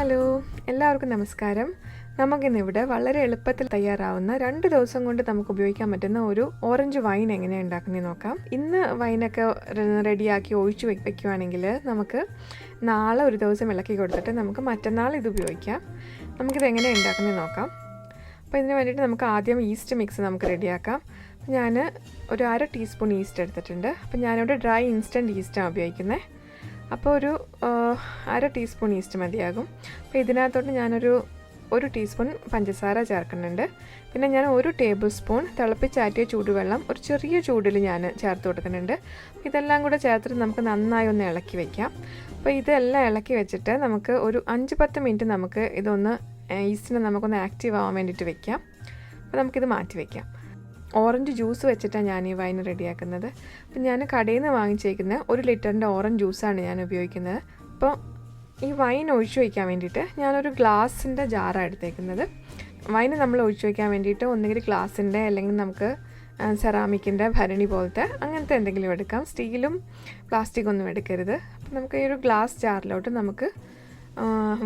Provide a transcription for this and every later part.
Hello, എല്ലാവർക്കും നമസ്കാരം. നമുക്കിന്നിവിടെ വളരെ എളുപ്പത്തിൽ തയ്യാറാവുന്ന 2 ദിവസം കൊണ്ട് നമുക്ക് ഉപയോഗിക്കാൻ പറ്റുന്ന ഒരു ഓറഞ്ച് വൈൻ എങ്ങനെയാണ് ഉണ്ടാക്കുന്നത് നോക്കാം. ഇന്ന് വൈനൊക്കെ റെഡിയാക്കി ഒഴിച്ചു വെക്കുകയാണെങ്കിൽ നമുക്ക് നാളെ ഒരു ദിവസം ഇളക്കി കൊടുത്തിട്ട് നമുക്ക് മറ്റന്നാൾ ഇത് ഉപയോഗിക്കാം. നമുക്കിത് എങ്ങനെ ഉണ്ടാക്കുന്നത് നോക്കാം. അപ്പോൾ ഇതിന് വേണ്ടിയിട്ട് നമുക്ക് ആദ്യം ഈസ്റ്റ് മിക്സ് നമുക്ക് റെഡിയാക്കാം. ഞാൻ ഒരു 1/2 ടീസ്പൂൺ ഈസ്റ്റ് എടുത്തിട്ടുണ്ട്. അപ്പോൾ ഞാനിവിടെ ഡ്രൈ ഇൻസ്റ്റൻറ്റ് ഈസ്റ്റാണ് ഉപയോഗിക്കുന്നത്. അപ്പോൾ ഒരു 1/2 ടീസ്പൂൺ ഈസ്റ്റ് മതിയാകും. അപ്പോൾ ഇതിനകത്തോട്ട് ഞാനൊരു 1 ടീസ്പൂൺ പഞ്ചസാര ചേർക്കുന്നുണ്ട്. പിന്നെ ഞാൻ 1 ടേബിൾ സ്പൂൺ തിളപ്പിച്ചാറ്റിയ ചൂടുവെള്ളം ഒരു ചെറിയ ചൂടിൽ ഞാൻ ചേർത്ത് കൊടുക്കുന്നുണ്ട്. ഇതെല്ലാം കൂടെ ചേർത്തിട്ട് നമുക്ക് നന്നായി ഒന്ന് ഇളക്കി വയ്ക്കാം. അപ്പോൾ ഇതെല്ലാം ഇളക്കി വെച്ചിട്ട് നമുക്ക് ഒരു 5-10 മിനിറ്റ് നമുക്ക് ഇതൊന്ന് ഈസ്റ്റിനെ നമുക്കൊന്ന് ആക്റ്റീവ് ആവാൻ വേണ്ടിയിട്ട് വയ്ക്കാം. അപ്പോൾ നമുക്കിത് മാറ്റി വയ്ക്കാം. ഓറഞ്ച് ജ്യൂസ് വെച്ചിട്ടാണ് ഞാൻ ഈ വൈൻ റെഡിയാക്കുന്നത്. അപ്പോൾ ഞാൻ കടയിൽ നിന്ന് വാങ്ങിച്ചേക്കുന്ന 1 ലിറ്ററിൻ്റെ ഓറഞ്ച് ജ്യൂസാണ് ഞാൻ ഉപയോഗിക്കുന്നത്. അപ്പോൾ ഈ വൈൻ ഒഴിച്ചു വയ്ക്കാൻ വേണ്ടിയിട്ട് ഞാനൊരു ഗ്ലാസിൻ്റെ ജാറാണ് എടുത്തേക്കുന്നത്. വൈൻ നമ്മൾ ഒഴിച്ചു വയ്ക്കാൻ വേണ്ടിയിട്ട് ഒന്നുകിൽ ഗ്ലാസിൻ്റെ അല്ലെങ്കിൽ നമുക്ക് സെറാമിക്കിൻ്റെ ഭരണി പോലത്തെ അങ്ങനത്തെ എന്തെങ്കിലും എടുക്കാം. സ്റ്റീലും പ്ലാസ്റ്റിക്കൊന്നും എടുക്കരുത്. അപ്പോൾ നമുക്ക് ഈ ഒരു ഗ്ലാസ് ജാറിലോട്ട് നമുക്ക്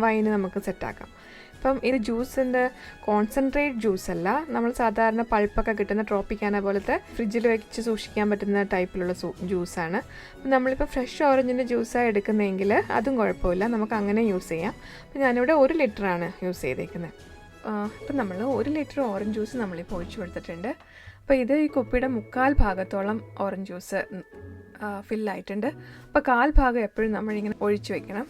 വൈന് നമുക്ക് സെറ്റാക്കാം. അപ്പം ഇത് ജ്യൂസിൻ്റെ കോൺസെൻട്രേറ്റ് ജ്യൂസല്ല, നമ്മൾ സാധാരണ പൾപ്പൊക്കെ കിട്ടുന്ന ട്രോപ്പിക്കാന പോലത്തെ ഫ്രിഡ്ജിൽ വെച്ച് സൂക്ഷിക്കാൻ പറ്റുന്ന ടൈപ്പിലുള്ള ജ്യൂസാണ്. അപ്പം നമ്മളിപ്പോൾ ഫ്രഷ് ഓറഞ്ചിൻ്റെ ജ്യൂസാണ് എടുക്കുന്നതെങ്കിൽ അതും കുഴപ്പമില്ല, നമുക്ക് അങ്ങനെ യൂസ് ചെയ്യാം. അപ്പം ഞാനിവിടെ 1 ലിറ്ററാണ് യൂസ് ചെയ്തേക്കുന്നത്. ഇപ്പം നമ്മൾ 1 ലിറ്റർ ഓറഞ്ച് ജ്യൂസ് നമ്മളിപ്പോൾ ഒഴിച്ചു കൊടുത്തിട്ടുണ്ട്. അപ്പോൾ ഇത് ഈ കുപ്പിയുടെ 1/4 ഭാഗത്തോളം ഓറഞ്ച് ജ്യൂസ് ഫില്ലായിട്ടുണ്ട്. അപ്പോൾ 1/4 ഭാഗം എപ്പോഴും നമ്മളിങ്ങനെ ഒഴിച്ചു വയ്ക്കണം.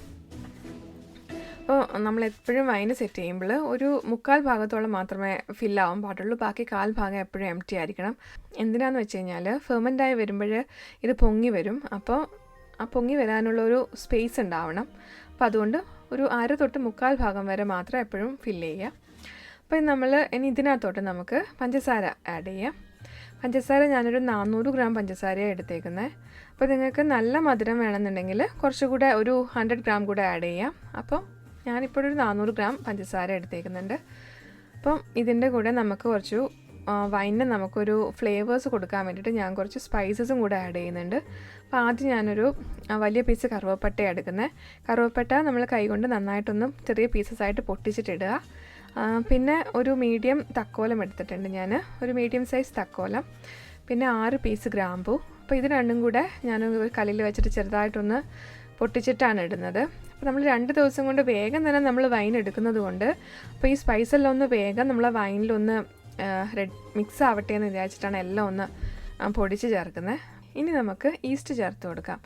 അപ്പോൾ നമ്മളെപ്പോഴും വൈന് സെറ്റ് ചെയ്യുമ്പോൾ ഒരു 1/4 ഭാഗത്തോളം മാത്രമേ ഫില്ലാവാൻ പാടുള്ളൂ. ബാക്കി 1/4 ഭാഗം എപ്പോഴും എംപ്റ്റി ആയിരിക്കണം. എന്തിനാന്ന് വെച്ച് കഴിഞ്ഞാൽ ഫെർമെൻ്റായി വരുമ്പോൾ ഇത് പൊങ്ങി വരും. അപ്പോൾ ആ പൊങ്ങി വരാനുള്ളൊരു സ്പേസ് ഉണ്ടാവണം. അപ്പോൾ അതുകൊണ്ട് ഒരു 1/2 തൊട്ട് 1/4 ഭാഗം വരെ മാത്രം എപ്പോഴും ഫില്ല് ചെയ്യുക. അപ്പോൾ ഇനി ഇതിനകത്തോട്ട് നമുക്ക് പഞ്ചസാര ആഡ് ചെയ്യാം. പഞ്ചസാര ഞാനൊരു 400 ഗ്രാം പഞ്ചസാരയാണ് എടുത്തേക്കുന്നത്. അപ്പോൾ നിങ്ങൾക്ക് നല്ല മധുരം വേണമെന്നുണ്ടെങ്കിൽ കുറച്ചുകൂടെ ഒരു 100 ഗ്രാം കൂടെ ആഡ് ചെയ്യാം. അപ്പോൾ ഞാനിപ്പോൾ ഒരു 400 ഗ്രാം പഞ്ചസാര എടുത്തേക്കുന്നുണ്ട്. അപ്പം ഇതിൻ്റെ കൂടെ നമുക്ക് കുറച്ച് വൈനിന് നമുക്കൊരു ഫ്ലേവേഴ്സ് കൊടുക്കാൻ വേണ്ടിയിട്ട് ഞാൻ കുറച്ച് സ്പൈസസും കൂടെ ആഡ് ചെയ്യുന്നുണ്ട്. അപ്പോൾ ആദ്യം ഞാനൊരു വലിയ പീസ് കറുവപ്പട്ടയാണ് എടുക്കുന്നത്. കറുവപ്പട്ട നമ്മൾ കൈകൊണ്ട് നന്നായിട്ടൊന്ന് ചെറിയ പീസസായിട്ട് പൊട്ടിച്ചിട്ടിടുക. പിന്നെ ഒരു മീഡിയം തക്കോലം എടുത്തിട്ടുണ്ട് ഞാൻ, ഒരു മീഡിയം സൈസ് തക്കോലം. പിന്നെ 6 പീസ് ഗ്രാമ്പൂ. അപ്പോൾ ഇത് രണ്ടും കൂടെ ഞാൻ ഒരു കല്ലിൽ വെച്ചിട്ട് ചെറുതായിട്ടൊന്ന് പൊട്ടിച്ചിട്ടാണ് ഇടുന്നത്. അപ്പോൾ നമ്മൾ 2 ദിവസം കൊണ്ട് വേഗം തന്നെ നമ്മൾ വൈൻ എടുക്കുന്നത് കൊണ്ട് അപ്പോൾ ഈ സ്പൈസെല്ലാം ഒന്ന് വേഗം നമ്മളെ വൈനിലൊന്ന് മിക്സ് ആവട്ടെ എന്ന് വിചാരിച്ചിട്ടാണ് എല്ലാം ഒന്ന് പൊടിച്ച് ചേർക്കുന്നത്. ഇനി നമുക്ക് ഈസ്റ്റ് ചേർത്ത് കൊടുക്കാം.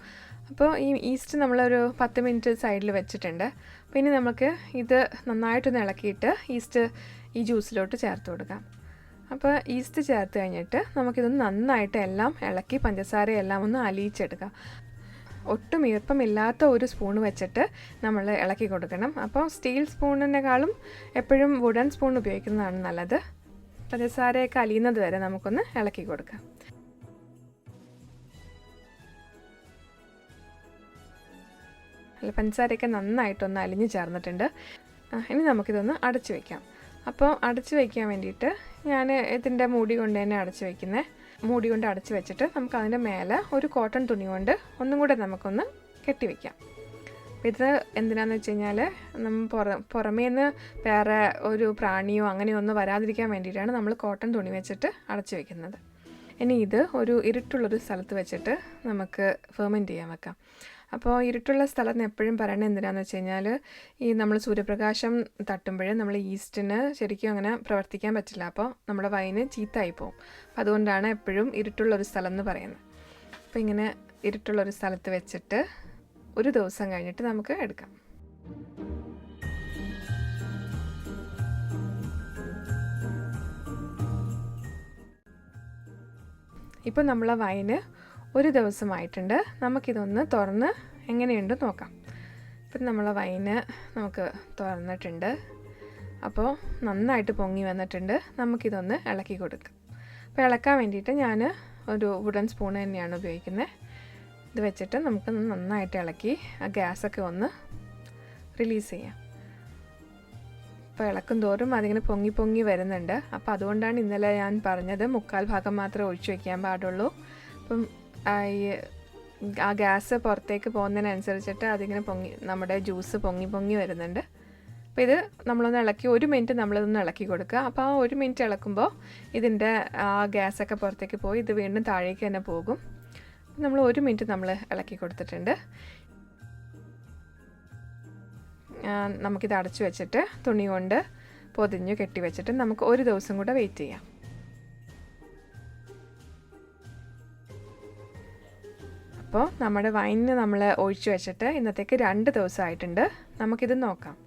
അപ്പോൾ ഈ ഈസ്റ്റ് നമ്മളൊരു 10 മിനിറ്റ് സൈഡിൽ വെച്ചിട്ടുണ്ട്. അപ്പോൾ ഇനി നമുക്ക് ഇത് നന്നായിട്ടൊന്ന് ഇളക്കിയിട്ട് ഈസ്റ്റ് ഈ ജ്യൂസിലോട്ട് ചേർത്ത് കൊടുക്കാം. അപ്പോൾ ഈസ്റ്റ് ചേർത്ത് കഴിഞ്ഞിട്ട് നമുക്കിതൊന്ന് നന്നായിട്ട് എല്ലാം ഇളക്കി പഞ്ചസാരയെല്ലാം ഒന്ന് അലിയിച്ചെടുക്കാം. ഒട്ടും ഈർപ്പമില്ലാത്ത ഒരു സ്പൂൺ വെച്ചിട്ട് നമ്മൾ ഇളക്കി കൊടുക്കണം. അപ്പോൾ സ്റ്റീൽ സ്പൂണിനേക്കാളും എപ്പോഴും വുഡൻ സ്പൂൺ ഉപയോഗിക്കുന്നതാണ് നല്ലത്. പഞ്ചസാരയൊക്കെ അലിയുന്നത് വരെ നമുക്കൊന്ന് ഇളക്കി കൊടുക്കാം. പഞ്ചസാരയൊക്കെ നന്നായിട്ടൊന്ന് അലിഞ്ഞ് ചേർന്നിട്ടുണ്ട്. ഇനി നമുക്കിതൊന്ന് അടച്ചു വയ്ക്കാം. അപ്പോൾ അടച്ചു വയ്ക്കാൻ വേണ്ടിയിട്ട് ഞാൻ ഇതിൻ്റെ മൂടി കൊണ്ട് തന്നെ അടച്ചു വയ്ക്കുന്നത്. മൂടി കൊണ്ട് അടച്ചു വെച്ചിട്ട് നമുക്ക് അതിൻ്റെ മേലെ ഒരു കോട്ടൺ തുണി കൊണ്ട് ഒന്നും കൂടെ നമുക്കൊന്ന് കെട്ടിവെക്കാം. അപ്പോൾ ഇത് എന്തിനാന്ന് വെച്ച് കഴിഞ്ഞാൽ നമ്മൾ പുറമേന്ന് വേറെ ഒരു പ്രാണിയോ അങ്ങനെയോ ഒന്നും വരാതിരിക്കാൻ വേണ്ടിയിട്ടാണ് നമ്മൾ കോട്ടൺ തുണി വെച്ചിട്ട് അടച്ചു വയ്ക്കുന്നത്. ഇനി ഇത് ഒരു ഇരുട്ടുള്ളൊരു സ്ഥലത്ത് വെച്ചിട്ട് നമുക്ക് ഫെർമെൻറ്റ് ചെയ്യാൻ വെക്കാം. അപ്പോൾ ഇരുട്ടുള്ള സ്ഥലത്ത് എപ്പോഴും പറയണത് എന്തിനാണെന്ന് വെച്ച് കഴിഞ്ഞാൽ ഈ നമ്മൾ സൂര്യപ്രകാശം തട്ടുമ്പോൾ നമ്മൾ ഈസ്റ്റിന് ശരിക്കും അങ്ങനെ പ്രവർത്തിക്കാൻ പറ്റില്ല. അപ്പോൾ നമ്മുടെ വൈന് ചീത്തയായി പോകും. അപ്പോൾ അതുകൊണ്ടാണ് എപ്പോഴും ഇരുട്ടുള്ളൊരു സ്ഥലം എന്ന് പറയുന്നത്. അപ്പോൾ ഇങ്ങനെ ഇരുട്ടുള്ളൊരു സ്ഥലത്ത് വെച്ചിട്ട് ഒരു ദിവസം കഴിഞ്ഞിട്ട് നമുക്ക് എടുക്കാം. ഇപ്പോൾ നമ്മളെ വൈന് ഒരു ദിവസമായിട്ടുണ്ട്. നമുക്കിതൊന്ന് തുറന്ന് എങ്ങനെയുണ്ട് നോക്കാം. ഇപ്പം നമ്മളെ വൈന് നമുക്ക് തുറന്നിട്ടുണ്ട്. അപ്പോൾ നന്നായിട്ട് പൊങ്ങി വന്നിട്ടുണ്ട്. നമുക്കിതൊന്ന് ഇളക്കി കൊടുക്കാം. അപ്പോൾ ഇളക്കാൻ വേണ്ടിയിട്ട് ഞാൻ ഒരു വുഡൻ സ്പൂൺ തന്നെയാണ് ഉപയോഗിക്കുന്നത്. ഇത് വെച്ചിട്ട് നമുക്ക് നന്നായിട്ട് ഇളക്കി ആ ഗ്യാസൊക്കെ ഒന്ന് റിലീസ് ചെയ്യാം. അപ്പോൾ ഇളക്കും തോറും അതിങ്ങനെ പൊങ്ങി വരുന്നുണ്ട്. അപ്പോൾ അതുകൊണ്ടാണ് ഇന്നലെ ഞാൻ പറഞ്ഞത് 1/4 ഭാഗം മാത്രമേ ഒഴിച്ചു വയ്ക്കാൻ പാടുള്ളൂ. അപ്പം ആ ഗ്യാസ് പുറത്തേക്ക് പോകുന്നതിനനുസരിച്ചിട്ട് അതിങ്ങനെ നമ്മുടെ ജ്യൂസ് പൊങ്ങി വരുന്നുണ്ട്. അപ്പോൾ ഇത് നമ്മളൊന്ന് ഇളക്കി 1 മിനിറ്റ് നമ്മളിതൊന്ന് ഇളക്കി കൊടുക്കുക. അപ്പോൾ ആ 1 മിനിറ്റ് ഇളക്കുമ്പോൾ ഇതിൻ്റെ ആ ഗ്യാസൊക്കെ പുറത്തേക്ക് പോയി ഇത് വീണ്ടും താഴേക്ക് തന്നെ പോകും. നമ്മൾ 1 മിനിറ്റ് നമ്മൾ ഇളക്കി കൊടുത്തിട്ടുണ്ട്. നമുക്കിത് അടച്ചു വെച്ചിട്ട് തുണി കൊണ്ട് പൊതിഞ്ഞ് കെട്ടി വെച്ചിട്ട് നമുക്ക് 1 ദിവസം കൂടെ വെയിറ്റ് ചെയ്യാം. അപ്പോൾ നമ്മുടെ വൈനിന് നമ്മൾ ഒഴിച്ചു വെച്ചിട്ട് ഇന്നത്തേക്ക് 2 ദിവസമായിട്ടുണ്ട്. നമുക്കിത് നോക്കാം.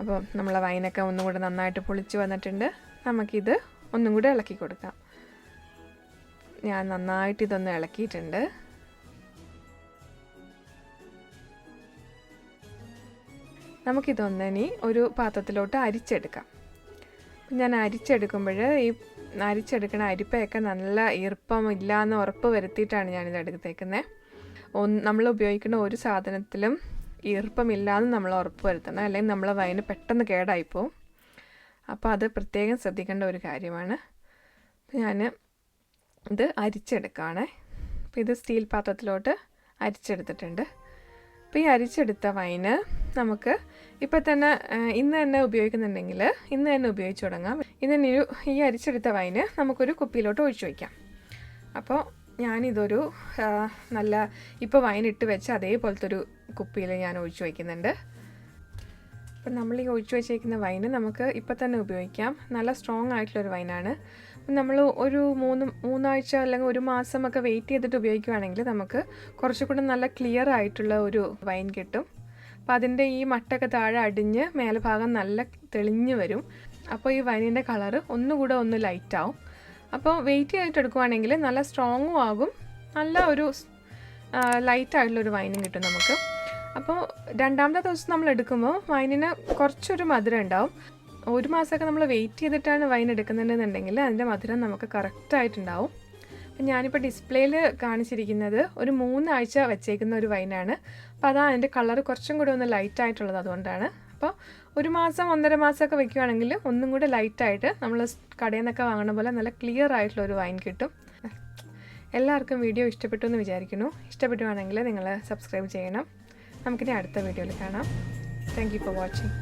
അപ്പോൾ നമ്മളെ വൈനൊക്കെ ഒന്നും കൂടെ നന്നായിട്ട് പുളിച്ച് വന്നിട്ടുണ്ട്. നമുക്കിത് ഒന്നും കൂടെ ഇളക്കി കൊടുക്കാം. ഞാൻ നന്നായിട്ട് ഇതൊന്ന് ഇളക്കിയിട്ടുണ്ട്. നമുക്കിതൊന്നിനി ഒരു പാത്രത്തിലോട്ട് അരിച്ചെടുക്കാം. ഞാൻ അരിച്ചെടുക്കുമ്പോൾ ഈ അരിച്ചെടുക്കുന്ന അരിപ്പയൊക്കെ നല്ല ഈർപ്പം ഇല്ലയെന്ന് ഉറപ്പ് വരുത്തിയിട്ടാണ് ഞാനിത് എടുത്തേക്കുന്നത്. നമ്മൾ ഉപയോഗിക്കുന്ന ഒരു സാധനത്തിലും ഈർപ്പമില്ലാന്ന് നമ്മൾ ഉറപ്പ് വരുത്തണം, അല്ലെങ്കിൽ നമ്മളെ വൈന് പെട്ടെന്ന് കേടായിപ്പോവും. അപ്പോൾ അത് പ്രത്യേകം ശ്രദ്ധിക്കേണ്ട ഒരു കാര്യമാണ്. ഞാൻ ഇത് അരിച്ചെടുക്കുകയാണ്. അപ്പോൾ ഇത് സ്റ്റീൽ പാത്രത്തിലോട്ട് അരിച്ചെടുത്തിട്ടുണ്ട്. അപ്പോൾ ഈ അരിച്ചെടുത്ത വൈന് നമുക്ക് ഇപ്പോൾ തന്നെ ഇന്ന് തന്നെ ഉപയോഗിക്കുന്നുണ്ടെങ്കിൽ ഇന്ന് തന്നെ ഉപയോഗിച്ച് തുടങ്ങാം. ഈ അരിച്ചെടുത്ത വൈന് നമുക്കൊരു കുപ്പിയിലോട്ട് ഒഴിച്ചു വയ്ക്കാം. അപ്പോൾ ഞാനിതൊരു നല്ല ഇപ്പോൾ വൈൻ ഇട്ട് വെച്ച് അതേപോലത്തെ ഒരു കുപ്പിയിൽ ഞാൻ ഒഴിച്ചു വയ്ക്കുന്നുണ്ട്. അപ്പം നമ്മൾ ഈ ഒഴിച്ചു വെച്ചേക്കുന്ന വൈന് നമുക്ക് ഇപ്പം തന്നെ ഉപയോഗിക്കാം. നല്ല സ്ട്രോങ് ആയിട്ടുള്ളൊരു വൈനാണ്. നമ്മൾ ഒരു മൂന്നാഴ്ച അല്ലെങ്കിൽ 1 മാസമൊക്കെ വെയിറ്റ് ചെയ്തിട്ട് ഉപയോഗിക്കുകയാണെങ്കിൽ നമുക്ക് കുറച്ചുകൂടെ നല്ല ക്ലിയർ ആയിട്ടുള്ള ഒരു വൈൻ കിട്ടും. അപ്പോൾ അതിൻ്റെ ഈ മട്ടൊക്കെ താഴെ അടിഞ്ഞ് മേലെ ഭാഗം നല്ല തെളിഞ്ഞ് വരും. അപ്പോൾ ഈ വൈനിൻ്റെ കളറ് ഒന്നുകൂടെ ഒന്ന് ലൈറ്റാവും. അപ്പോൾ വെയിറ്റ് ചെയ്തിട്ട് എടുക്കുകയാണെങ്കിൽ നല്ല സ്ട്രോങ്ങും ആകും, നല്ല ഒരു ലൈറ്റായിട്ടുള്ളൊരു വൈനും കിട്ടും നമുക്ക്. അപ്പോൾ 2ാമത്തെ ദിവസം നമ്മൾ എടുക്കുമ്പോൾ വൈനിന് കുറച്ചൊരു മധുരം ഉണ്ടാവും. 1 മാസമൊക്കെ നമ്മൾ വെയിറ്റ് ചെയ്തിട്ടാണ് വൈൻ എടുക്കുന്നുണ്ടെന്നുണ്ടെങ്കിൽ അതിൻ്റെ മധുരം നമുക്ക് കറക്റ്റായിട്ടുണ്ടാവും. അപ്പം ഞാനിപ്പോൾ ഡിസ്പ്ലേയിൽ കാണിച്ചിരിക്കുന്നത് ഒരു 3 ആഴ്ച വെച്ചേക്കുന്ന ഒരു വൈനാണ്. അപ്പോൾ അതാ അതിൻ്റെ കളർ കുറച്ചും കൂടെ ഒന്ന് ലൈറ്റായിട്ടുള്ളത് അതുകൊണ്ടാണ്. അപ്പോൾ 1 മാസം 1.5 മാസമൊക്കെ വെക്കുകയാണെങ്കിൽ ഒന്നും കൂടെ ലൈറ്റായിട്ട് നമ്മൾ കടയിൽ നിന്നൊക്കെ വാങ്ങുന്ന പോലെ നല്ല ക്ലിയർ ആയിട്ടുള്ള ഒരു വൈൻ കിട്ടും. എല്ലാവർക്കും വീഡിയോ ഇഷ്ടപ്പെട്ടു എന്ന് വിചാരിക്കുന്നു. ഇഷ്ടപ്പെട്ടുവാണെങ്കിൽ നിങ്ങൾ സബ്സ്ക്രൈബ് ചെയ്യണം. നമുക്കിനി അടുത്ത വീഡിയോയിൽ കാണാം. Thank you for watching.